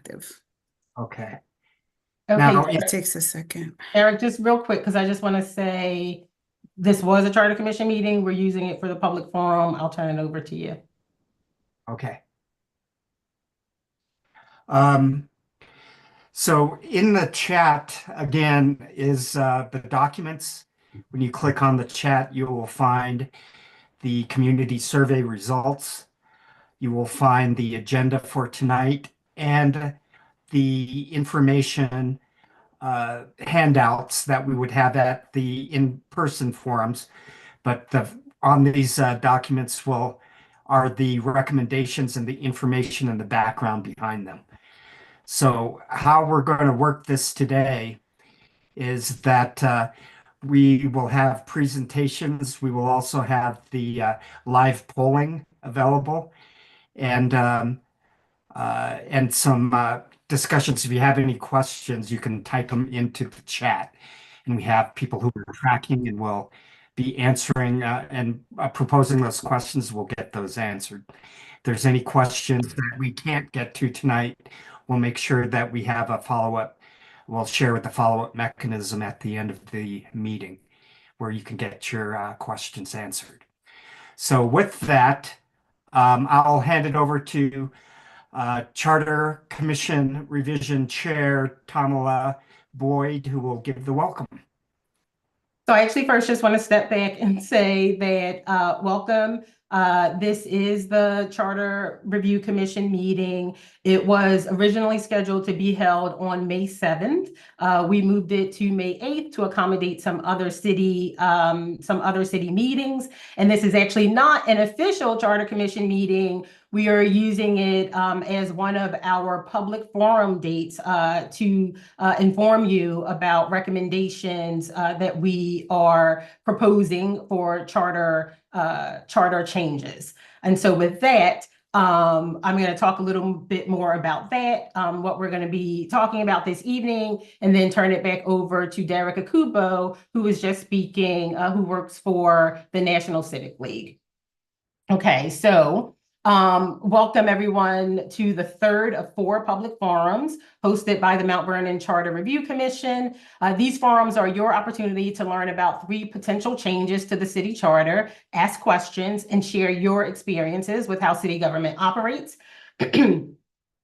active. Okay. Okay, Now, It takes a second. Eric, just real quick, because I just want to say this was a Charter Commission meeting. We're using it for the public forum. I'll turn it over to you. okay. So in the chat, again, is the documents. When you click on the chat, you will find the community survey results. You will find the agenda for tonight and the information handouts that we would have at the in-person forums. But on these documents are the recommendations and the information and the background behind them. So how we're going to work this today is that we will have presentations. We will also have the live polling available and some discussions. If you have any questions, you can type them into the chat. And we have people who are tracking and will be answering and proposing those questions. We'll get those answered. If there's any questions that we can't get to tonight, we'll make sure that we have a follow-up. We'll share with the follow-up mechanism at the end of the meeting where you can get your questions answered. So with that, I'll hand it over to Charter Commission Revision Chair Tamala Boyd, who will give the welcome. So I actually first just want to step back and say that welcome. This is the Charter Review Commission meeting. It was originally scheduled to be held on May 7th. We moved it to May 8th to accommodate some other city meetings. And this is actually not an official Charter Commission meeting. We are using it as one of our public forum dates to inform you about recommendations that we are proposing for charter changes. And so with that, I'm going to talk a little bit more about that, what we're going to be talking about this evening, and then turn it back over to Derek Akubo, who is just speaking, who works for the National Civic League. Okay, so welcome everyone to the third of 4 public forums hosted by the Mount Vernon Charter Review Commission. These forums are your opportunity to learn about 3 potential changes to the city charter, ask questions, and share your experiences with how city government operates.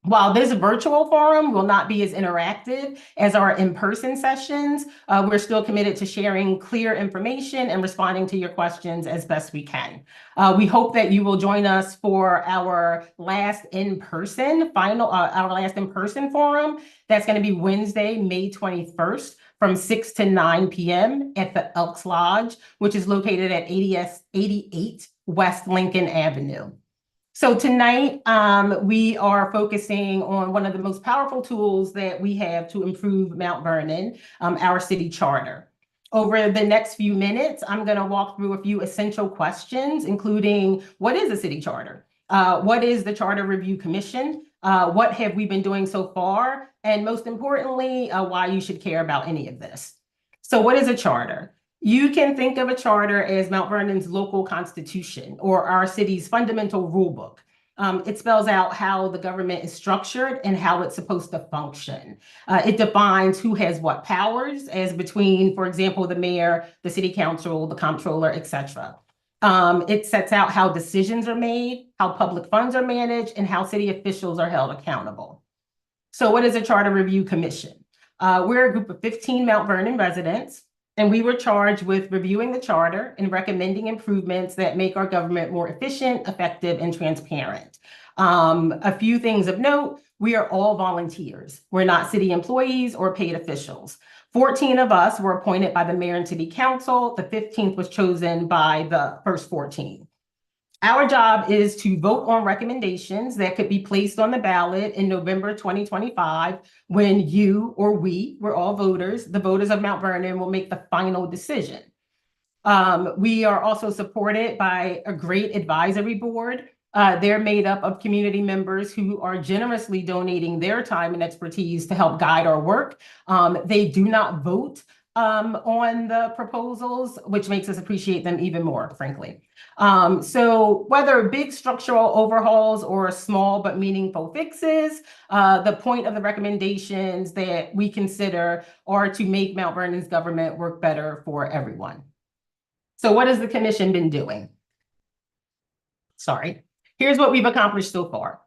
While this virtual forum will not be as interactive as our in-person sessions, we're still committed to sharing clear information and responding to your questions as best we can. We hope that you will join us for our last in-person forum. That's going to be Wednesday, May 21st from 6 to 9 p.m. at the Elks Lodge, which is located at 88 West Lincoln Avenue. So tonight, we are focusing on one of the most powerful tools that we have to improve Mount Vernon, our city charter. Over the next few minutes, I'm going to walk through a few essential questions, including what is a city charter? What is the Charter Review Commission? What have we been doing so far? And most importantly, why you should care about any of this. So what is a charter? You can think of a charter as Mount Vernon's local constitution or our city's fundamental rule book. It spells out how the government is structured and how it's supposed to function. It defines who has what powers as between, for example, the mayor, the city council, the comptroller, etc. It sets out how decisions are made, how public funds are managed, and how city officials are held accountable. So what is a Charter Review Commission? We're a group of 15 Mount Vernon residents, and we were charged with reviewing the charter and recommending improvements that make our government more efficient, effective, and transparent. A few things of note, we are all volunteers. We're not city employees or paid officials. 14 of us were appointed by the mayor and city council. The 15th was chosen by the first 14. Our job is to vote on recommendations that could be placed on the ballot in November 2025 when you or we're all voters, the voters of Mount Vernon will make the final decision. We are also supported by a great advisory board. They're made up of community members who are generously donating their time and expertise to help guide our work. They do not vote on the proposals, which makes us appreciate them even more, frankly. So whether big structural overhauls or small but meaningful fixes, the point of the recommendations that we consider are to make Mount Vernon's government work better for everyone. So what has the commission been doing? Sorry. Here's what we've accomplished so far.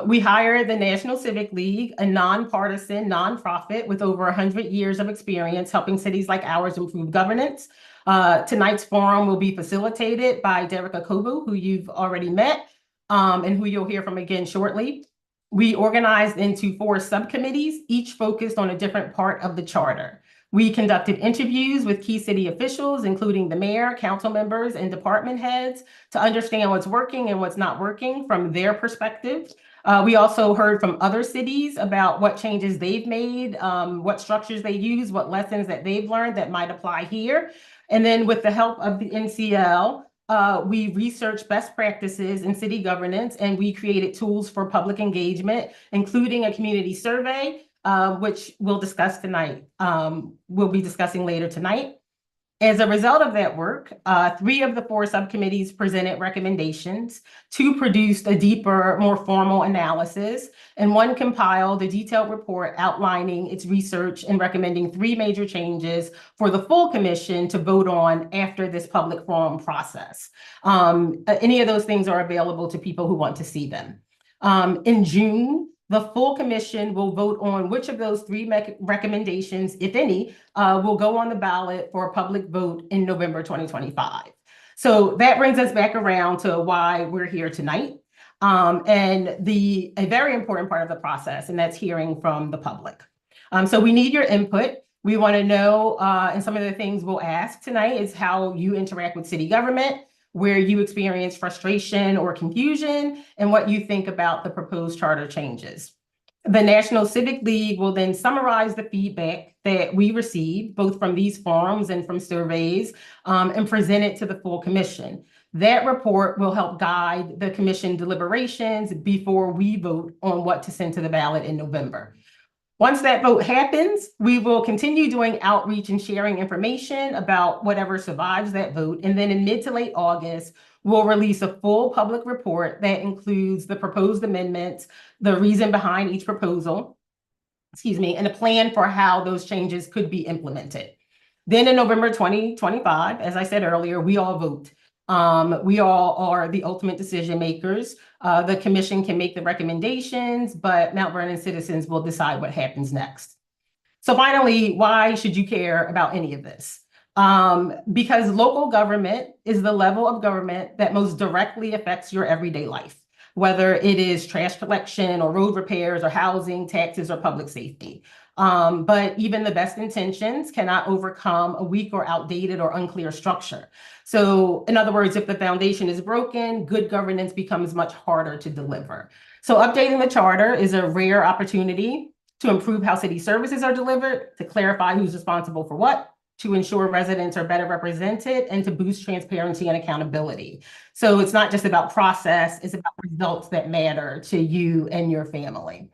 We hired the National Civic League, a nonpartisan nonprofit with over 100 years of experience helping cities like ours improve governance. Tonight's forum will be facilitated by Derek Akobu, who you've already met, and who you'll hear from again shortly. We organized into 4 subcommittees, each focused on a different part of the charter. We conducted interviews with key city officials, including the mayor, council members, and department heads, to understand what's working and what's not working from their perspective. We also heard from other cities about what changes they've made, what structures they use, what lessons that they've learned that might apply here. And then with the help of the NCL, we researched best practices in city governance, and we created tools for public engagement, including a community survey, which we'll discuss tonight. We'll be discussing later tonight. As a result of that work, 3 of the 4 subcommittees presented recommendations, 2 produced a deeper, more formal analysis, and 1 compiled a detailed report outlining its research and recommending 3 major changes for the full commission to vote on after this public forum process. Any of those things are available to people who want to see them. In June, the full commission will vote on which of those 3 recommendations, if any, will go on the ballot for a public vote in November 2025. So that brings us back around to why we're here tonight, and a very important part of the process, and that's hearing from the public. So we need your input. We want to know, and some of the things we'll ask tonight is how you interact with city government, where you experience frustration or confusion, and what you think about the proposed charter changes. The National Civic League will then summarize the feedback that we received, both from these forums and from surveys, and present it to the full commission. That report will help guide the commission deliberations before we vote on what to send to the ballot in November. Once that vote happens, we will continue doing outreach and sharing information about whatever survives that vote. And then in mid to late August, we'll release a full public report that includes the proposed amendments, the reason behind each proposal, and a plan for how those changes could be implemented. Then in November 2025, as I said earlier, we all vote. We all are the ultimate decision makers. The commission can make the recommendations, but Mount Vernon citizens will decide what happens next. So finally, why should you care about any of this? Because local government is the level of government that most directly affects your everyday life, whether it is trash collection or road repairs or housing, taxes, or public safety. But even the best intentions cannot overcome a weak or outdated or unclear structure. So in other words, if the foundation is broken, good governance becomes much harder to deliver. So updating the charter is a rare opportunity to improve how city services are delivered, to clarify who's responsible for what, to ensure residents are better represented, and to boost transparency and accountability. So it's not just about process, it's about results that matter to you and your family.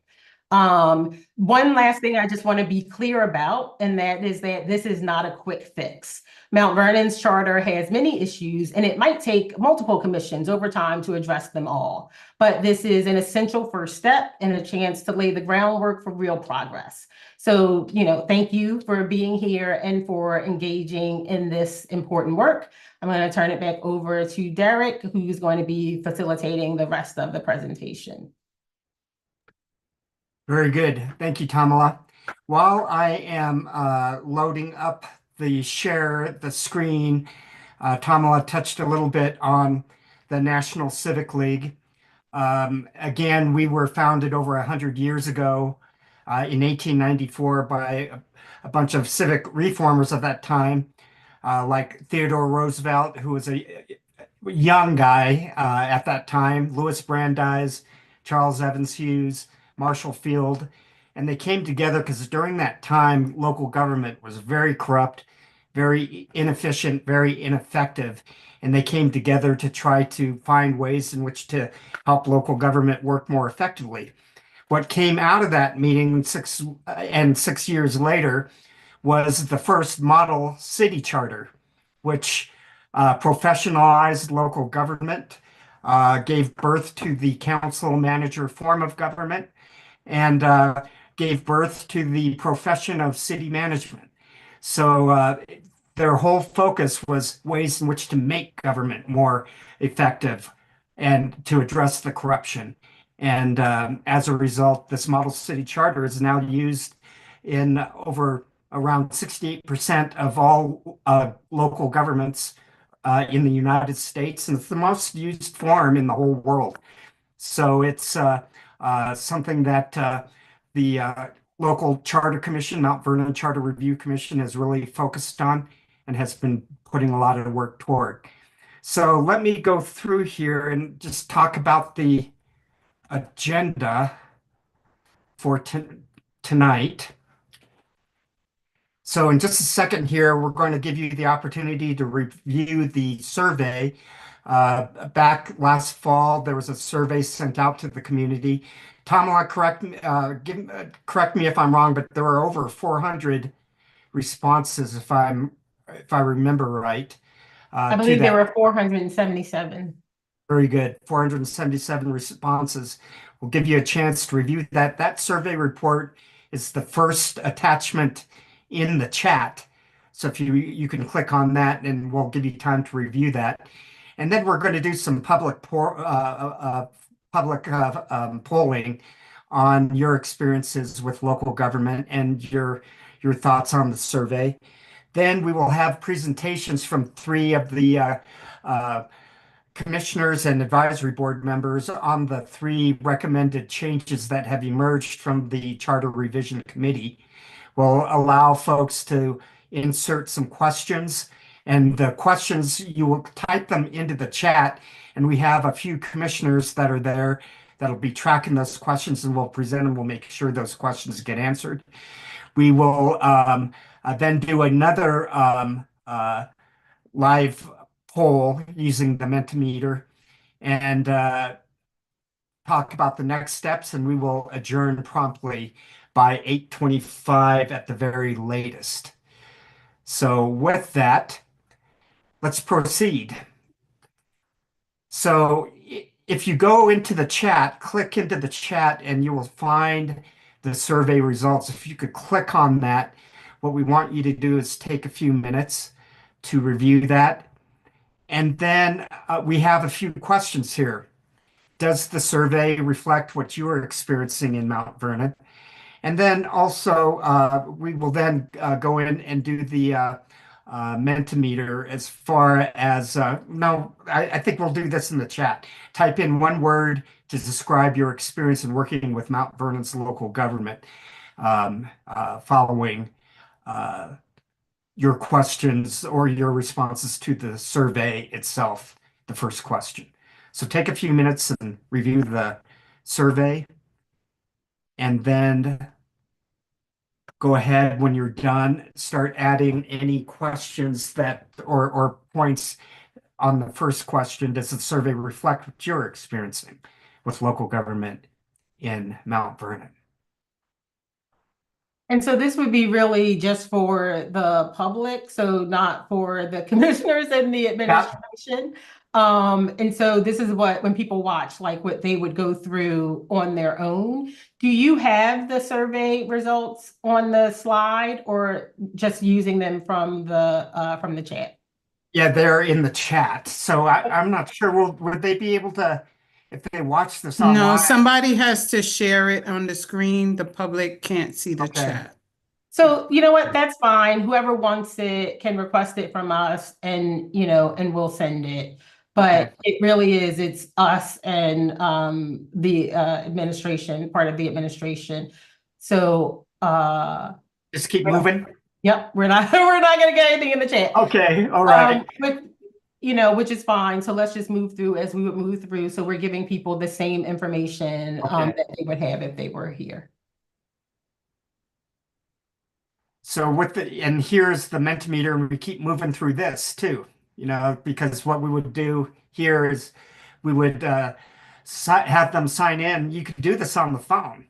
One last thing I just want to be clear about, and that is that this is not a quick fix. Mount Vernon's charter has many issues, and it might take multiple commissions over time to address them all. But this is an essential first step and a chance to lay the groundwork for real progress. So, thank you for being here and for engaging in this important work. I'm going to turn it back over to Derek, who's going to be facilitating the rest of the presentation. Very good. Thank you, Tamala. While I am loading up the screen, Tamala touched a little bit on the National Civic League. Again, we were founded over 100 years ago in 1894 by a bunch of civic reformers of that time, like Theodore Roosevelt, who was a young guy at that time, Louis Brandeis, Charles Evans Hughes, Marshall Field, and they came together because during that time, local government was very corrupt, very inefficient, very ineffective, and they came together to try to find ways in which to help local government work more effectively. What came out of that meeting 6 years later was the first model city charter, which professionalized local government, gave birth to the council manager form of government, and gave birth to the profession of city management. So their whole focus was ways in which to make government more effective and to address the corruption. And as a result, this model city charter is now used in over around 68% of all local governments in the United States, and it's the most used form in the whole world. So it's something that the local charter commission, Mount Vernon Charter Review Commission, has really focused on and has been putting a lot of work toward. So let me go through here and just talk about the agenda for tonight. So in just a second here, we're going to give you the opportunity to review the survey. Back last fall, there was a survey sent out to the community. Tamala, correct me if I'm wrong, but there were over 400 responses, if I remember right. I believe there were 477. Very good. 477 responses. We'll give you a chance to review that. That survey report is the first attachment in the chat. So if you can click on that and we'll give you time to review that. And then we're going to do some public polling on your experiences with local government and your thoughts on the survey. Then we will have presentations from 3 of the commissioners and advisory board members on the 3 recommended changes that have emerged from the Charter Revision Committee. We'll allow folks to insert some questions, and the questions, you will type them into the chat, and we have a few commissioners that are there that'll be tracking those questions, and we'll present them. We'll make sure those questions get answered. We will then do another live poll using the Mentimeter and talk about the next steps, and we will adjourn promptly by 8:25 at the very latest. So with that, let's proceed. So if you go into the chat, click into the chat, and you will find the survey results. If you could click on that, what we want you to do is take a few minutes to review that. And then we have a few questions here. Does the survey reflect what you are experiencing in Mount Vernon? And then also, we will then go in and do the Mentimeter as far as, no, I think we'll do this in the chat. Type in 1 word to describe your experience in working with Mount Vernon's local government following your questions or your responses to the survey itself, the first question. So take a few minutes and review the survey, and then go ahead when you're done, start adding any questions that or points on the first question. Does the survey reflect what you're experiencing with local government in Mount Vernon? And so this would be really just for the public, so not for the commissioners and the administration. And so this is what, when people watch, like what they would go through on their own. Do you have the survey results on the slide, or just using them from the chat? Yeah, they're in the chat. So I'm not sure. Would they be able to, if they watch this online? No, somebody has to share it on the screen. The public can't see the Okay. chat. So you know what? That's fine. Whoever wants it can request it from us, and and we'll send it. But it really is, it's us and the administration, part of the administration. So Just keep moving. yep, we're not gonna get anything in the chat. Okay, all right. But which is fine. So let's just move through as we would move through. So we're giving people the same information Okay. that they would have if they were here. So and here's the Mentimeter, and we keep moving through this too, because what we would do here is we would have them sign in. You could do this on the phone,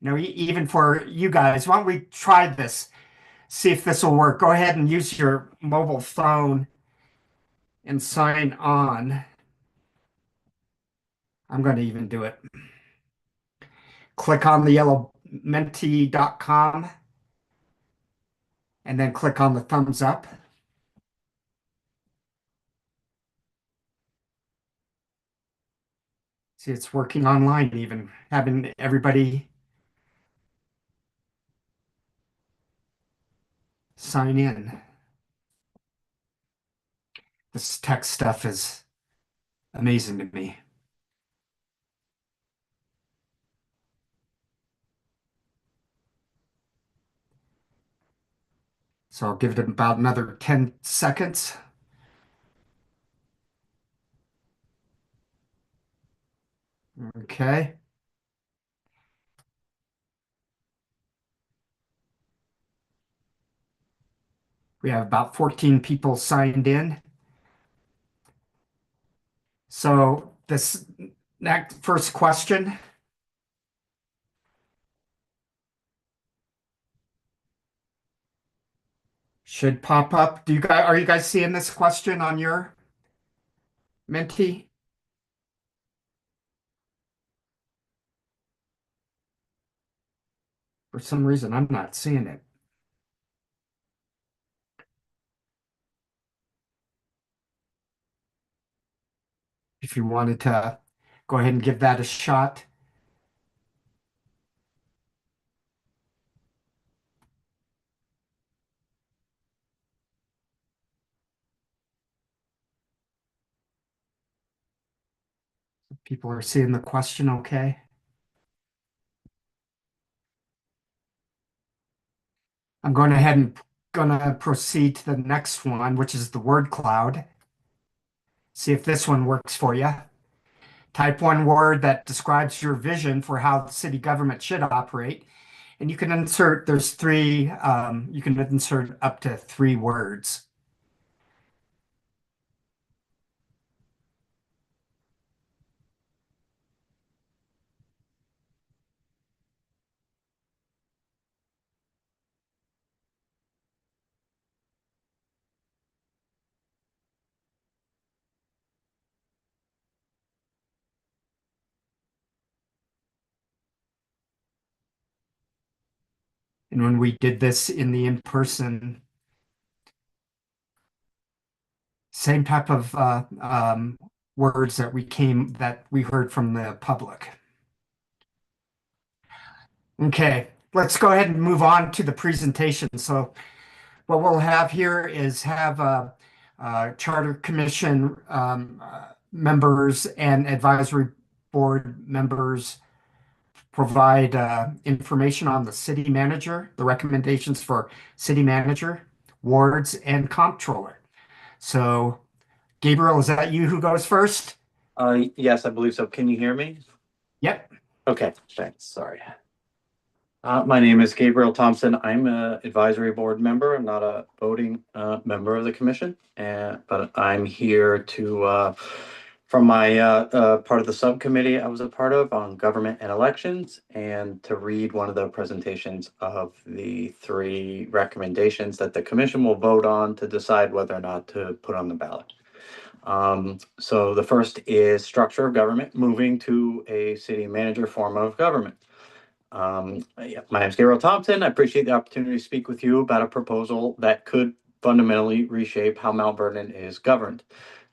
even for you guys. Why don't we try this? see if this will work. Go ahead and use your mobile phone and sign on. I'm going to even do it. Click on the yellow menti.com and then click on the thumbs up. See, it's working online, even having everybody sign in. This tech stuff is amazing to me. So I'll give it about another 10 seconds. Okay. We have about 14 people signed in. So this next first question. Should pop up. Are you guys seeing this question on your Menti? For some reason, I'm not seeing it. If you wanted to go ahead and give that a shot. People are seeing the question okay. I'm going ahead and gonna proceed to the next one, which is the word cloud. See if this one works for you. Type one word that describes your vision for how the city government should operate. And you can insert, there's three, you can insert up to 3 words. And when we did this in the in-person, same type of words that we heard from the public. Okay, let's go ahead and move on to the presentation. So what we'll have here is have Charter Commission members and advisory board members provide information on the city manager, the recommendations for city manager, wards, and comptroller. So, Gabriel, is that you who goes first? Yes, I believe so. Can you hear me? Yep. Okay, thanks. Sorry. My name is Gabriel Thompson. I'm an advisory board member. I'm not a voting member of the commission, but I'm here to from my part of the subcommittee I was a part of on government and elections, and to read one of the presentations of the 3 recommendations that the commission will vote on to decide whether or not to put on the ballot. So the first is structure of government, moving to a city manager form of government. Yeah, my name is Gabriel Thompson. I appreciate the opportunity to speak with you about a proposal that could fundamentally reshape how Mount Vernon is governed,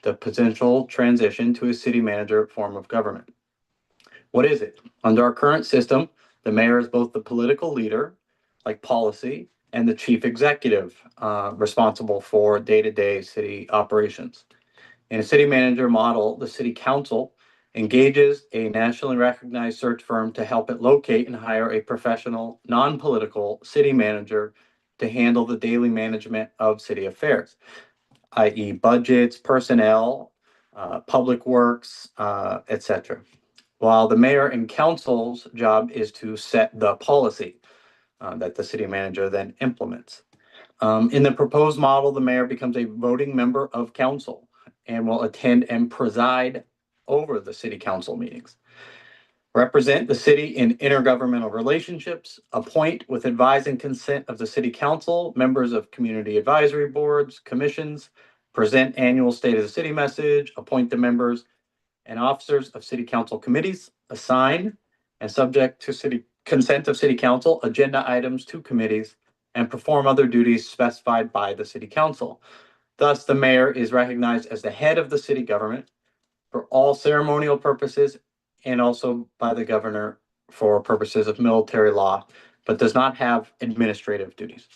the potential transition to a city manager form of government. What is it? Under our current system, the mayor is both the political leader, like policy, and the chief executive, responsible for day-to-day city operations. In a city manager model, the city council engages a nationally recognized search firm to help it locate and hire a professional, non-political city manager to handle the daily management of city affairs, i.e. budgets, personnel, public works, etc. While the mayor and council's job is to set the policy that the city manager then implements. In the proposed model, the mayor becomes a voting member of council and will attend and preside over the city council meetings. represent the city in intergovernmental relationships, appoint with advise and consent of the city council, members of community advisory boards, commissions, present annual state of the city message, appoint the members and officers of city council committees, assign and subject to city consent of city council, agenda items to committees, and perform other duties specified by the city council. Thus, the mayor is recognized as the head of the city government for all ceremonial purposes and also by the governor for purposes of military law, but does not have administrative duties.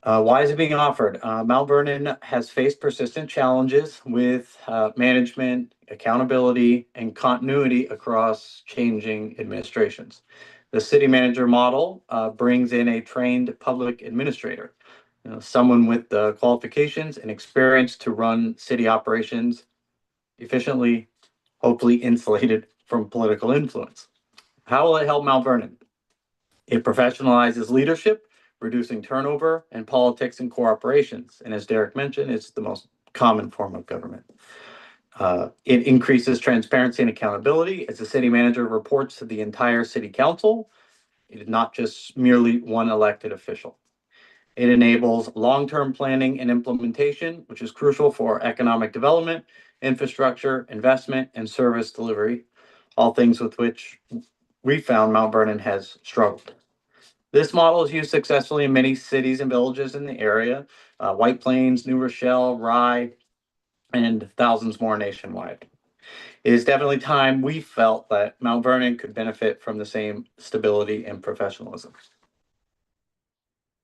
Why is it being offered? Mount Vernon has faced persistent challenges with management, accountability, and continuity across changing administrations. The city manager model brings in a trained public administrator, someone with the qualifications and experience to run city operations efficiently, hopefully insulated from political influence. How will it help Mount Vernon? It professionalizes leadership, reducing turnover and politics and core operations. And as Derek mentioned, it's the most common form of government. It increases transparency and accountability as the city manager reports to the entire city council. It is not just merely one elected official. It enables long-term planning and implementation, which is crucial for economic development, infrastructure, investment, and service delivery, all things with which we found Mount Vernon has struggled. This model is used successfully in many cities and villages in the area, White Plains, New Rochelle, Rye, and thousands more nationwide. It is definitely time we felt that Mount Vernon could benefit from the same stability and professionalism.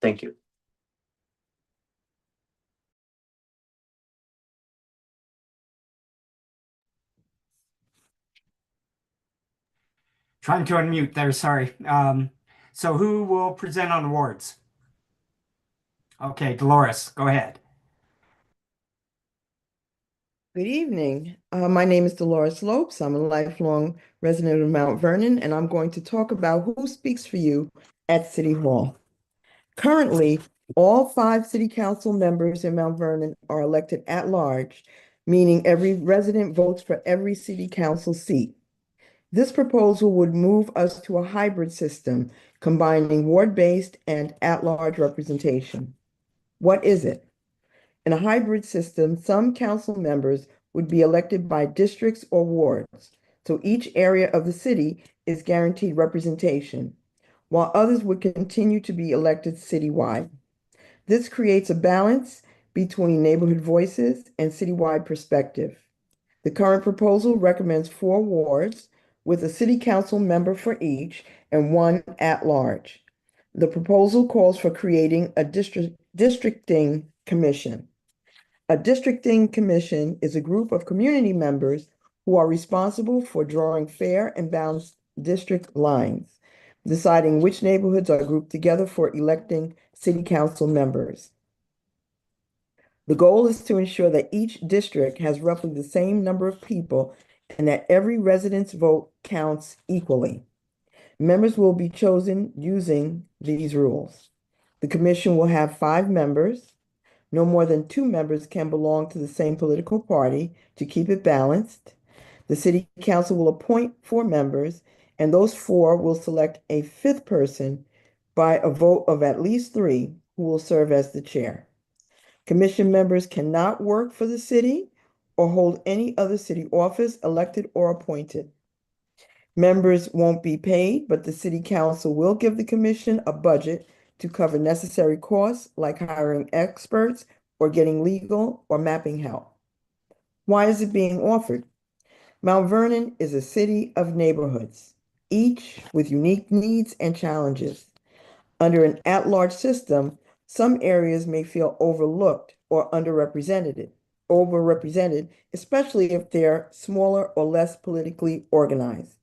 Thank you. Trying to unmute there, sorry. So who will present on awards? Okay, Dolores, go ahead. Good evening. My name is Dolores Lopes. I'm a lifelong resident of Mount Vernon, and I'm going to talk about who speaks for you at City Hall. Currently, all 5 city council members in Mount Vernon are elected at large, meaning every resident votes for every city council seat. This proposal would move us to a hybrid system, combining ward-based and at-large representation. What is it? In a hybrid system, some council members would be elected by districts or wards, so each area of the city is guaranteed representation, while others would continue to be elected citywide. This creates a balance between neighborhood voices and citywide perspective. The current proposal recommends 4 wards with a city council member for each and 1 at-large. The proposal calls for creating a districting commission. A districting commission is a group of community members who are responsible for drawing fair and balanced district lines, deciding which neighborhoods are grouped together for electing city council members. The goal is to ensure that each district has roughly the same number of people and that every resident's vote counts equally. Members will be chosen using these rules. The commission will have 5 members. No more than 2 members can belong to the same political party to keep it balanced. The city council will appoint 4 members, and those 4 will select a 5th person by a vote of at least 3 who will serve as the chair. Commission members cannot work for the city or hold any other city office, elected or appointed. Members won't be paid, but the city council will give the commission a budget to cover necessary costs like hiring experts or getting legal or mapping help. Why is it being offered? Mount Vernon is a city of neighborhoods, each with unique needs and challenges. Under an at-large system, some areas may feel overlooked or overrepresented, especially if they're smaller or less politically organized.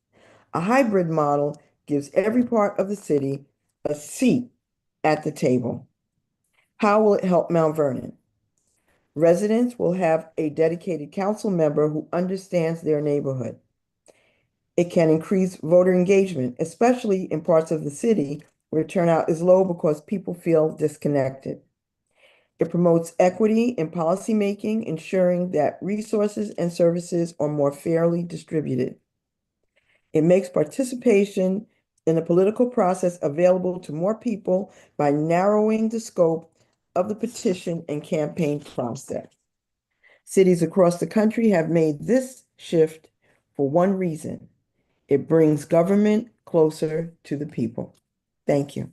A hybrid model gives every part of the city a seat at the table. How will it help Mount Vernon? Residents will have a dedicated council member who understands their neighborhood. It can increase voter engagement, especially in parts of the city where turnout is low because people feel disconnected. It promotes equity in policymaking, ensuring that resources and services are more fairly distributed. It makes participation in the political process available to more people by narrowing the scope of the petition and campaign process. Cities across the country have made this shift for one reason. It brings government closer to the people. Thank you.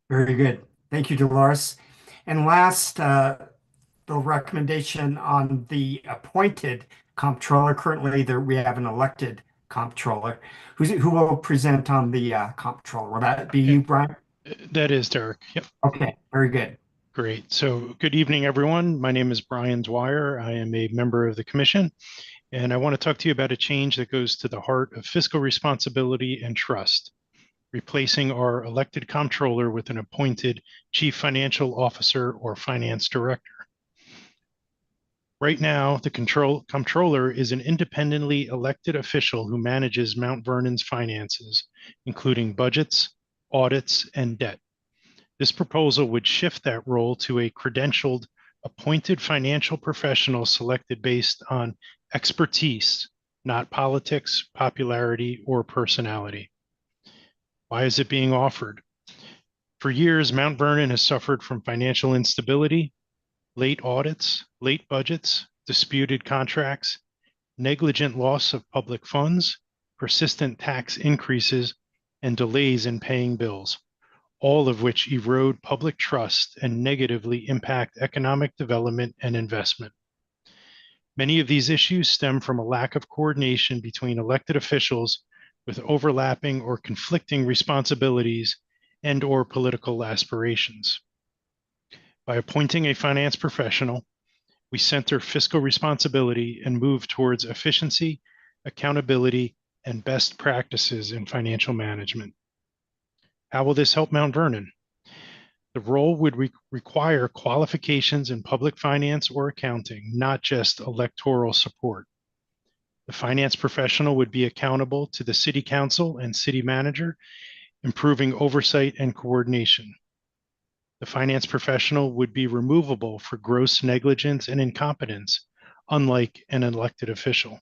Very good. Thank you, Dolores. And last, the recommendation on the appointed comptroller. Currently, we have an elected comptroller. Who will present on the comptroller? Will that be you, Brian? That is Derek. Yep. Okay, very good. Great. So good evening, everyone. My name is Brian Dwyer. I am a member of the commission, and I want to talk to you about a change that goes to the heart of fiscal responsibility and trust, replacing our elected comptroller with an appointed chief financial officer or finance director. Right now, the comptroller is an independently elected official who manages Mount Vernon's finances, including budgets, audits, and debt. This proposal would shift that role to a credentialed, appointed financial professional selected based on expertise, not politics, popularity, or personality. Why is it being offered? For years, Mount Vernon has suffered from financial instability, late audits, late budgets, disputed contracts, negligent loss of public funds, persistent tax increases, and delays in paying bills, all of which erode public trust and negatively impact economic development and investment. Many of these issues stem from a lack of coordination between elected officials with overlapping or conflicting responsibilities and/or political aspirations. By appointing a finance professional, we center fiscal responsibility and move towards efficiency, accountability, and best practices in financial management. How will this help Mount Vernon? The role would require qualifications in public finance or accounting, not just electoral support. The finance professional would be accountable to the city council and city manager, improving oversight and coordination. The finance professional would be removable for gross negligence and incompetence, unlike an elected official.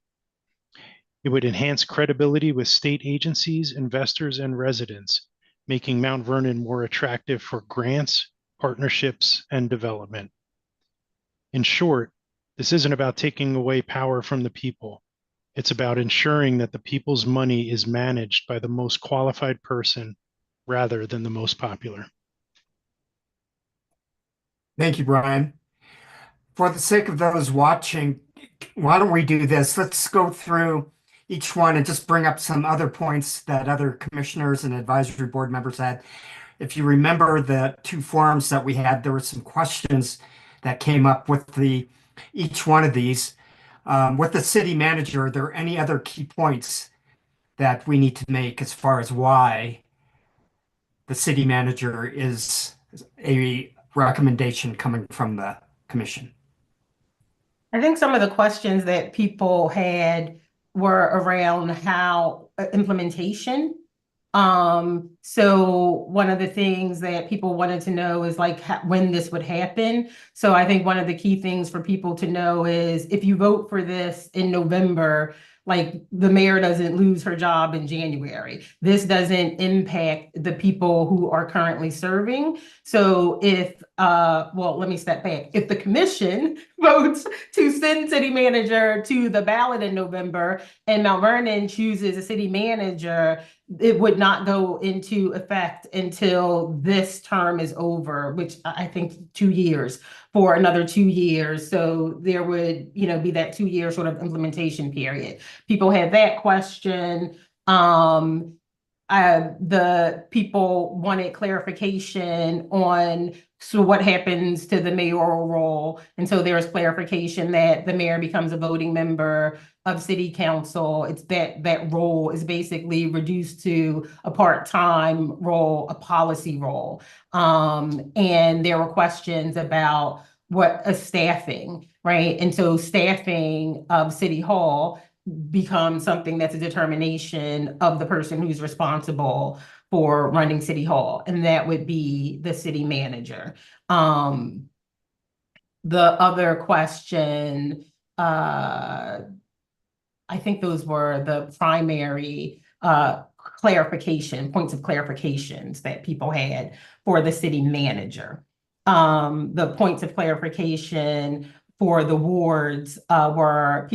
It would enhance credibility with state agencies, investors, and residents, making Mount Vernon more attractive for grants, partnerships, and development. In short, this isn't about taking away power from the people. It's about ensuring that the people's money is managed by the most qualified person rather than the most popular. Thank you, Brian. For the sake of those watching, why don't we do this? Let's go through each one and just bring up some other points that other commissioners and advisory board members had. If you remember the two forums that we had, there were some questions that came up with each one of these. With the city manager, are there any other key points that we need to make as far as why the city manager is a recommendation coming from the commission? I think some of the questions that people had were around how implementation. So one of the things that people wanted to know is like when this would happen. So I think one of the key things for people to know is if you vote for this in November, like the mayor doesn't lose her job in January. This doesn't impact the people who are currently serving. So if, well, let me step back. If the commission votes to send city manager to the ballot in November and Mount Vernon chooses a city manager, it would not go into effect until this term is over, which I think 2 years, for another 2 years. So there would, be that 2-year sort of implementation period. People had that question. The people wanted clarification on, so what happens to the mayoral role? And so there was clarification that the mayor becomes a voting member of city council. It's that role is basically reduced to a part-time role, a policy role. And there were questions about what a staffing, right? And so staffing of City Hall becomes something that's a determination of the person who's responsible for running City Hall, and that would be the city manager. The other question, I I think those were the primary points of clarifications that people had for the city manager. The points of clarification for the wards were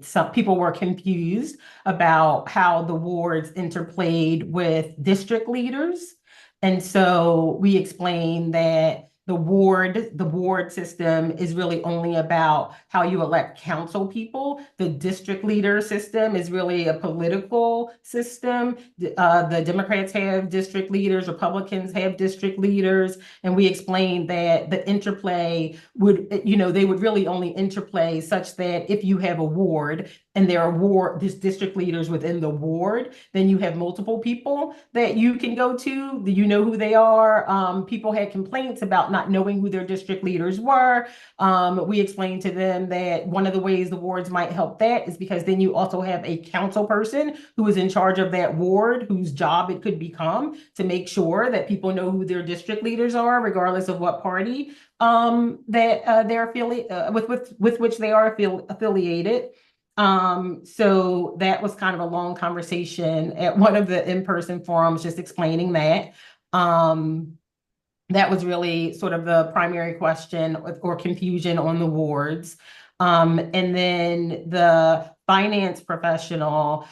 some people were confused about how the wards interplayed with district leaders. And so we explained that the ward system is really only about how you elect council people. The district leader system is really a political system. The Democrats have district leaders, Republicans have district leaders, and we explained that the interplay they would really only interplay such that if you have a ward and there are district leaders within the ward, then you have multiple people that you can go to. You know who they are. People had complaints about not knowing who their district leaders were. We explained to them that one of the ways the wards might help that is because then you also have a council person who is in charge of that ward, whose job it could become to make sure that people know who their district leaders are, regardless of what party that they're affiliated with which they are affiliated. So that was kind of a long conversation at one of the in-person forums, just explaining that. That was really sort of the primary question or confusion on the wards. And then the finance professional,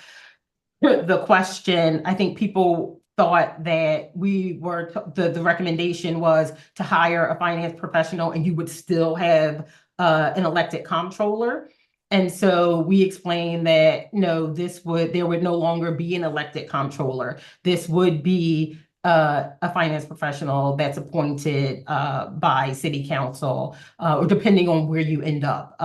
the question, I think people thought that the recommendation was to hire a finance professional and you would still have an elected comptroller. And so we explained that, no, there would no longer be an elected comptroller. This would be a finance professional that's appointed by city council, or depending on where you end up.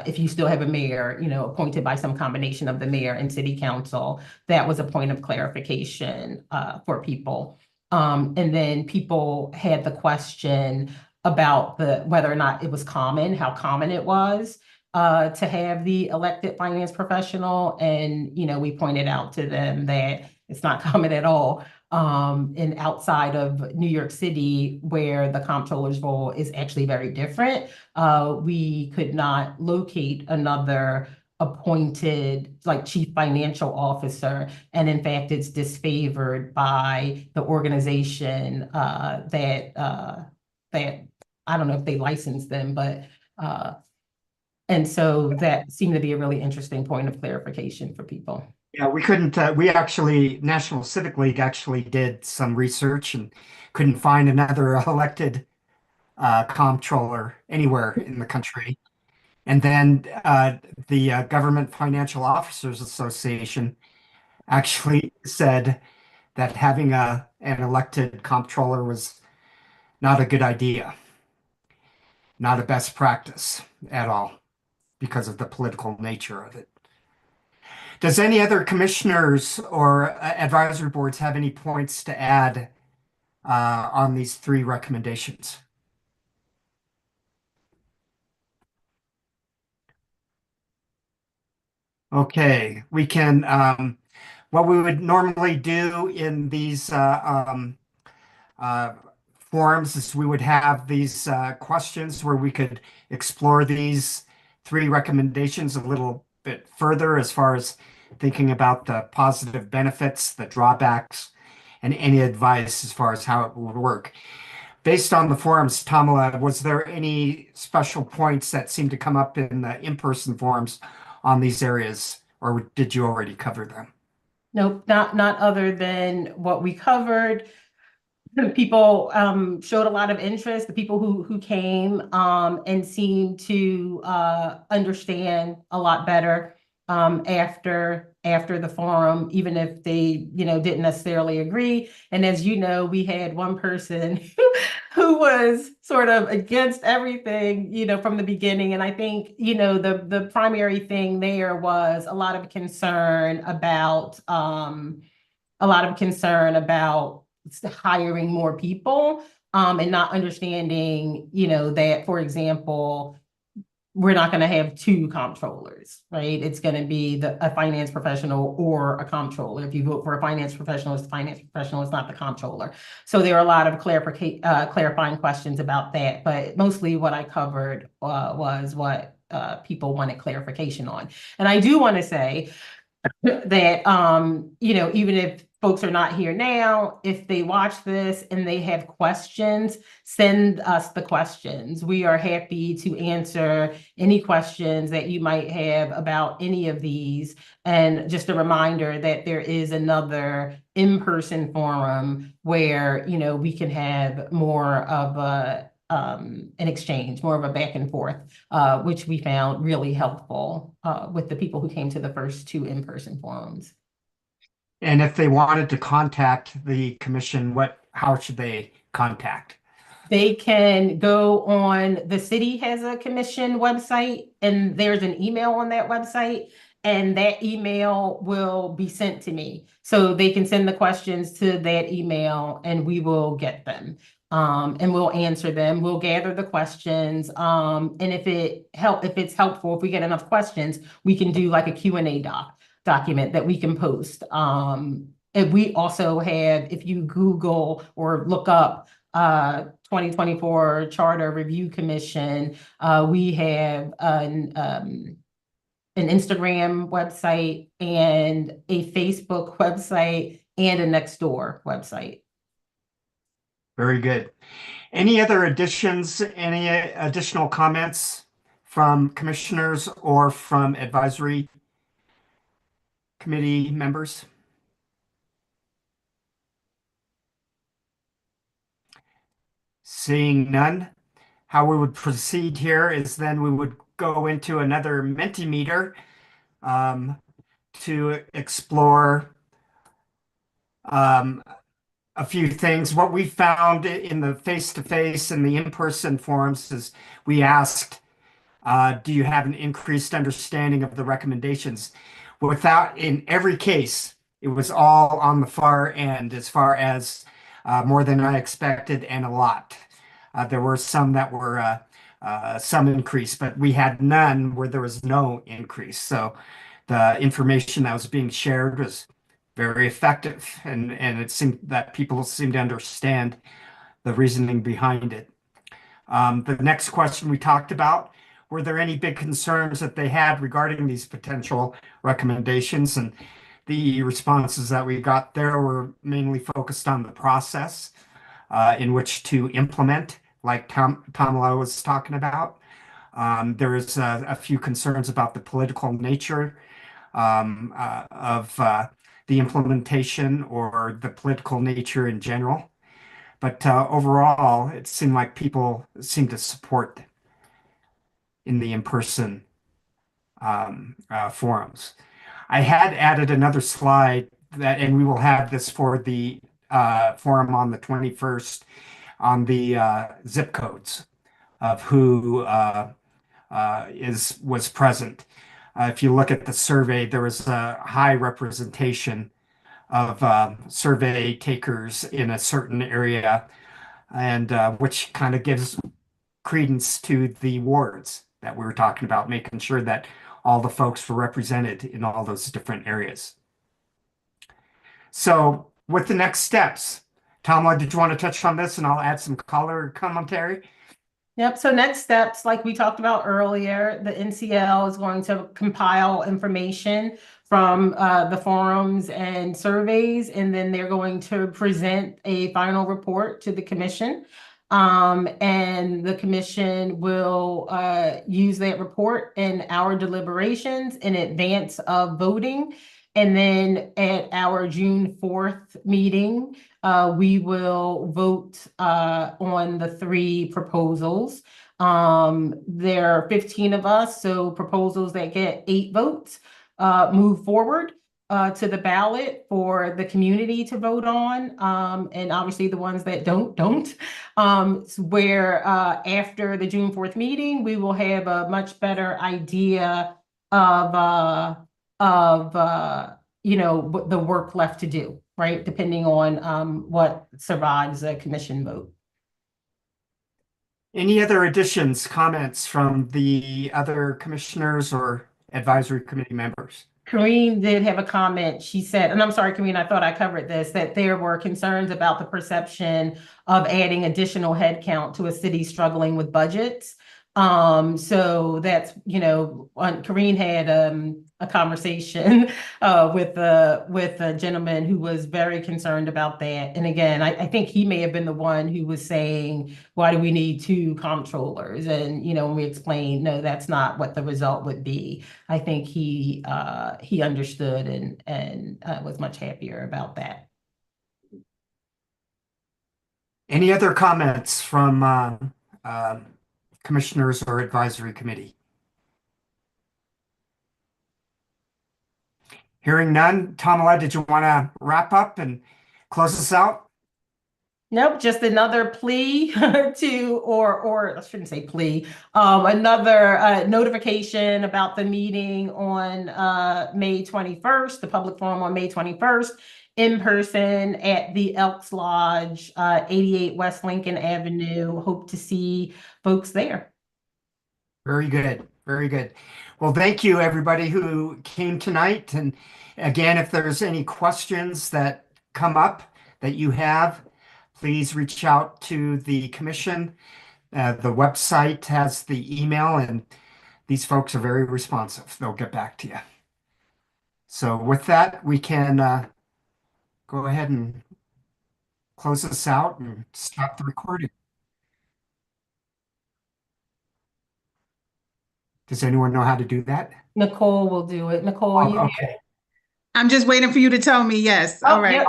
If you still have a mayor, appointed by some combination of the mayor and city council, that was a point of clarification for people. And then people had the question about whether or not it was common, how common it was to have the elected finance professional. And, we pointed out to them that it's not common at all. And outside of New York City, where the comptroller's role is actually very different, we could not locate another appointed chief financial officer. And in fact, it's disfavored by the organization that I don't know if they licensed them, but and so that seemed to be a really interesting point of clarification for people. Yeah, we couldn't, National Civic League actually did some research and couldn't find another elected comptroller anywhere in the country. And then the Government Financial Officers Association actually said that having an elected comptroller was not a good idea, not a best practice at all, because of the political nature of it. Does any other commissioners or advisory boards have any points to add on these three recommendations? Okay, we can, what we would normally do in these forums is we would have these questions where we could explore these three recommendations a little bit further as far as thinking about the positive benefits, the drawbacks, and any advice as far as how it would work. Based on the forums, Tamala, was there any special points that seemed to come up in the in-person forums on these areas, or did you already cover them? Nope, not other than what we covered. People showed a lot of interest. The people who came and seemed to understand a lot better after the forum, even if they didn't necessarily agree. And as you know, we had one person who was sort of against everything from the beginning. And I think the primary thing there was a lot of concern about hiring more people and not understanding that, for example, we're not going to have two comptrollers, right? It's going to be a finance professional or a comptroller. If you vote for a finance professional, it's the finance professional, it's not the comptroller. So there are a lot of clarifying questions about that, but mostly what I covered was what people wanted clarification on. And I do want to say that, you know, even if folks are not here now, if they watch this and they have questions, send us the questions. We are happy to answer any questions that you might have about any of these. And just a reminder that there is another in-person forum where, you know, we can have more of an exchange, more of a back and forth, which we found really helpful with the people who came to the first 2 in-person forums. And if they wanted to contact the commission, how should they contact? They can go on, the city has a commission website, and there's an email on that website, and that email will be sent to me. So they can send the questions to that email and we will get them. And we'll answer them. We'll gather the questions. And if it's helpful, if we get enough questions, we can do like a Q&A document that we can post. And we also have, if you Google or look up 2024 Charter Review Commission, we have an Instagram website and a Facebook website and a Nextdoor website. Very good. Any other additions, any additional comments from commissioners or from advisory committee members? Seeing none, how we would proceed here is then we would go into another Mentimeter to explore a few things. What we found in the face-to-face and the in-person forums is we asked, do you have an increased understanding of the recommendations? In every case, it was all on the far end as far as more than I expected and a lot. There were some that were some increase, but we had none where there was no increase. So the information that was being shared was very effective, and it seemed that people seemed to understand the reasoning behind it. The next question we talked about, were there any big concerns that they had regarding these potential recommendations? And the responses that we got there were mainly focused on the process in which to implement, like Tamala was talking about. There is a few concerns about the political nature of the implementation or the political nature in general. But overall, it seemed like people seemed to support in the in-person forums. I had added another slide that, and we will have this for the forum on the 21st on the zip codes of who was present. If you look at the survey, there was a high representation of survey takers in a certain area, and which kind of gives credence to the wards that we were talking about, making sure that all the folks were represented in all those different areas. So with the next steps, Tamala, did you want to touch on this, and I'll add some color commentary? Yep. So next steps, like we talked about earlier, the NCL is going to compile information from the forums and surveys, and then they're going to present a final report to the commission. And the commission will use that report in our deliberations in advance of voting. And then at our June 4th meeting, we will vote on the 3 proposals. There are 15 of us, so proposals that get 8 votes move forward to the ballot for the community to vote on. And obviously the ones that don't. Where after the June 4th meeting, we will have a much better idea of you know, what the work left to do, right? Depending on what survives a commission vote. Any other additions, comments from the other commissioners or advisory committee members? Karine did have a comment. She said, and I'm sorry, Karine, I thought I covered this, that there were concerns about the perception of adding additional headcount to a city struggling with budgets. So that's, Karine had a conversation with a gentleman who was very concerned about that. And again, I think he may have been the one who was saying, why do we need two comptrollers? And, when we explained, no, that's not what the result would be. I think he understood and was much happier about that. Any other comments from commissioners or advisory committee? Hearing none, Tamala, did you want to wrap up and close us out? Nope, just another plea or I shouldn't say plea, another notification about the meeting on May 21st, the public forum on May 21st, in person at the Elks Lodge, 88 West Lincoln Avenue. Hope to see folks there. Very good. Very good. Well, thank you, everybody who came tonight. And again, if there's any questions that come up that you have, please reach out to the commission. The website has the email, and these folks are very responsive. They'll get back to you. So with that, we can go ahead and close this out and stop the recording. Does anyone know how to do that? Nicole will do it. Nicole, are you Okay. I'm just waiting for you to tell me yes. Oh, All right. yep.